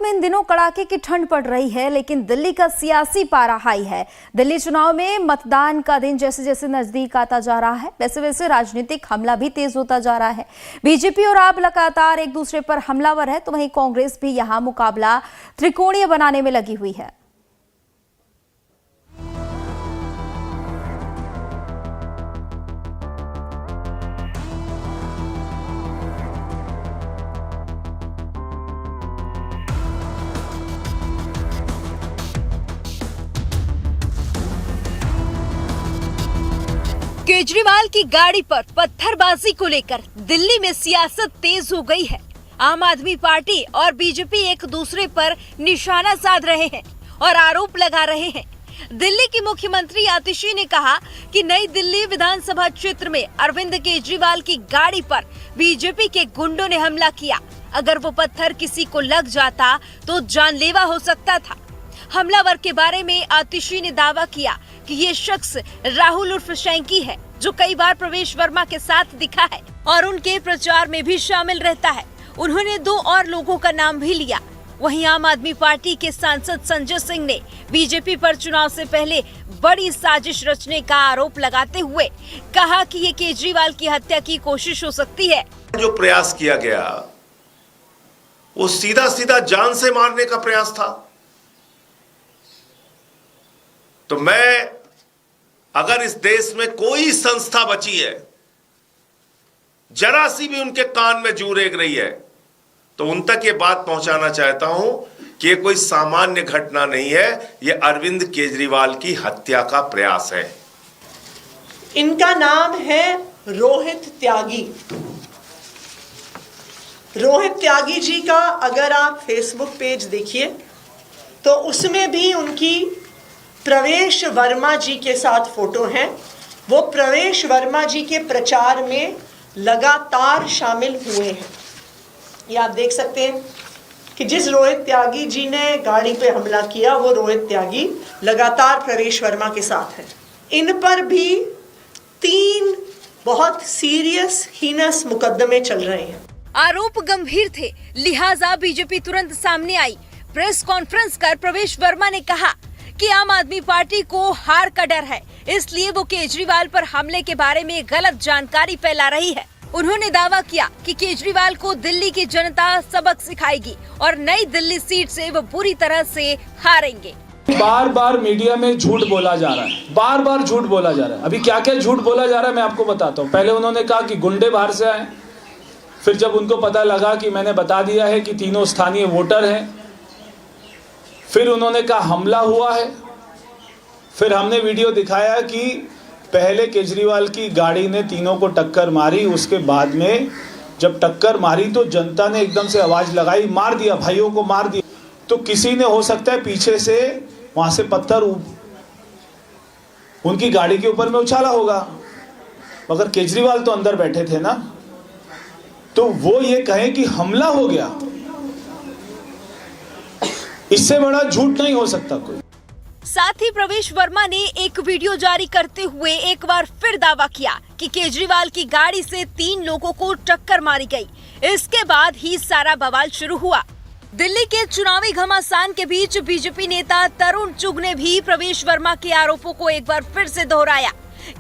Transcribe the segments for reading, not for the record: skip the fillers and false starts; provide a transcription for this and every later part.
में इन दिनों कड़ाके की ठंड पड़ रही है, लेकिन दिल्ली का सियासी पारा हाई है। दिल्ली चुनाव में मतदान का दिन जैसे जैसे नजदीक आता जा रहा है, वैसे वैसे राजनीतिक हमला भी तेज होता जा रहा है। बीजेपी और आप लगातार एक दूसरे पर हमलावर है, तो वहीं कांग्रेस भी यहां मुकाबला त्रिकोणीय बनाने में लगी हुई है। केजरीवाल की गाड़ी पर पत्थरबाजी को लेकर दिल्ली में सियासत तेज हो गई है। आम आदमी पार्टी और बीजेपी एक दूसरे पर निशाना साध रहे हैं और आरोप लगा रहे हैं। दिल्ली की मुख्यमंत्री आतिशी ने कहा कि नई दिल्ली विधानसभा क्षेत्र में अरविंद केजरीवाल की गाड़ी पर बीजेपी के गुंडों ने हमला किया। अगर वो पत्थर किसी को लग जाता तो जानलेवा हो सकता था। हमलावर के बारे में आतिशी ने दावा किया कि ये शख्स राहुल उर्फ शैंकी है, जो कई बार प्रवेश वर्मा के साथ दिखा है और उनके प्रचार में भी शामिल रहता है। उन्होंने 2 और लोगों का नाम भी लिया। वहीं आम आदमी पार्टी के सांसद संजय सिंह ने बीजेपी पर चुनाव से पहले बड़ी साजिश रचने का आरोप लगाते हुए कहा कि ये केजरीवाल की हत्या की कोशिश हो सकती है। जो प्रयास किया गया वो सीधा सीधा जान से मारने का प्रयास था। तो मैं, अगर इस देश में कोई संस्था बची है, जरा सी भी उनके कान में जू रेंग रही है, तो उन तक ये बात पहुंचाना चाहता हूं कि ये कोई सामान्य घटना नहीं है, ये अरविंद केजरीवाल की हत्या का प्रयास है। इनका नाम है रोहित त्यागी। रोहित त्यागी जी का अगर आप फेसबुक पेज देखिए तो उसमें भी उनकी प्रवेश वर्मा जी के साथ फोटो हैं। वो प्रवेश वर्मा जी के प्रचार में लगातार शामिल हुए हैं। ये आप देख सकते हैं कि जिस रोहित त्यागी जी ने गाड़ी पे हमला किया, वो रोहित त्यागी लगातार प्रवेश वर्मा के साथ है। इन पर भी 3 बहुत सीरियस हीनस मुकदमे चल रहे हैं। आरोप गंभीर थे, लिहाजा बीजेपी तुरंत सामने आई। प्रेस कॉन्फ्रेंस कर प्रवेश वर्मा ने कहा कि आम आदमी पार्टी को हार का डर है, इसलिए वो केजरीवाल पर हमले के बारे में गलत जानकारी फैला रही है। उन्होंने दावा किया कि केजरीवाल को दिल्ली की जनता सबक सिखाएगी और नई दिल्ली सीट से वो बुरी तरह से हारेंगे। बार बार मीडिया में झूठ बोला जा रहा है, बार बार झूठ बोला जा रहा है। अभी क्या क्या झूठ बोला जा रहा है मैं आपको बताता हूँ। पहले उन्होंने कहा कि गुंडे बाहर से आए, फिर जब उनको पता लगा कि मैंने बता दिया है कि तीनों स्थानीय वोटर हैं, फिर उन्होंने कहा हमला हुआ है। फिर हमने वीडियो दिखाया कि पहले केजरीवाल की गाड़ी ने तीनों को टक्कर मारी, उसके बाद में जब टक्कर मारी तो जनता ने एकदम से आवाज लगाई, मार दिया, भाइयों को मार दिया। तो किसी ने हो सकता है पीछे से वहां से पत्थर उनकी गाड़ी के ऊपर में उछाला होगा, मगर केजरीवाल तो अंदर बैठे थे ना, तो वो ये कहें कि हमला हो गया, इससे बड़ा झूठ नहीं हो सकता कोई। साथ ही प्रवेश वर्मा ने एक वीडियो जारी करते हुए एक बार फिर दावा किया कि केजरीवाल की गाड़ी से 3 लोगों को टक्कर मारी गई। इसके बाद ही सारा बवाल शुरू हुआ। दिल्ली के चुनावी घमासान के बीच बीजेपी नेता तरुण चुग ने भी प्रवेश वर्मा के आरोपों को एक बार फिर से दोहराया।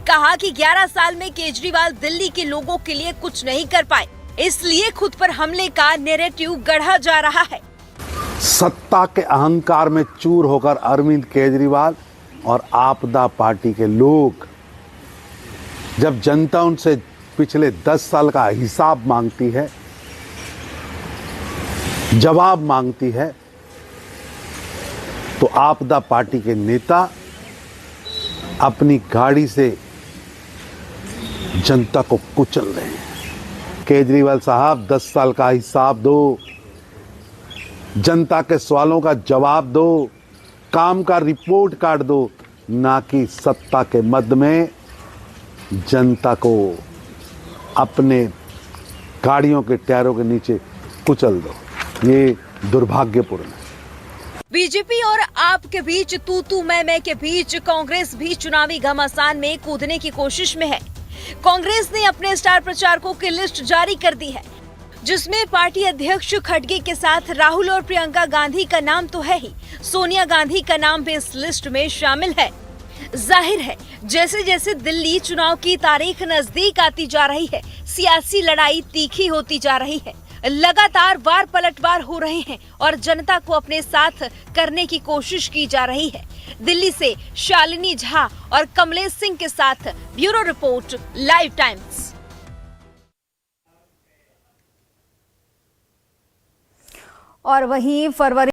कहा कि 11 साल में केजरीवाल दिल्ली के लोगों के लिए कुछ नहीं कर पाए, इसलिए खुद पर हमले का नैरेटिव गढ़ा जा रहा है। सत्ता के अहंकार में चूर होकर अरविंद केजरीवाल और आपदा पार्टी के लोग, जब जनता उनसे पिछले 10 साल का हिसाब मांगती है, जवाब मांगती है, तो आपदा पार्टी के नेता अपनी गाड़ी से जनता को कुचल रहे हैं। केजरीवाल साहब 10 साल का हिसाब दो, जनता के सवालों का जवाब दो, काम का रिपोर्ट कार्ड दो, ना कि सत्ता के मद में जनता को अपने गाड़ियों के टायरों के नीचे कुचल दो। ये दुर्भाग्यपूर्ण है। बीजेपी और आप के बीच तू मैं के बीच कांग्रेस भी चुनावी घमासान में कूदने की कोशिश में है। कांग्रेस ने अपने स्टार प्रचारकों की लिस्ट जारी कर दी है। जिसमें पार्टी अध्यक्ष खड़गे के साथ राहुल और प्रियंका गांधी का नाम तो है ही, सोनिया गांधी का नाम भी इस लिस्ट में शामिल है। जाहिर है जैसे जैसे दिल्ली चुनाव की तारीख नजदीक आती जा रही है, सियासी लड़ाई तीखी होती जा रही है। लगातार वार पलटवार हो रहे हैं और जनता को अपने साथ करने की कोशिश की जा रही है। दिल्ली से शालिनी झा और कमलेश सिंह के साथ ब्यूरो रिपोर्ट, लाइव टाइम्स। और वहीं फरवरी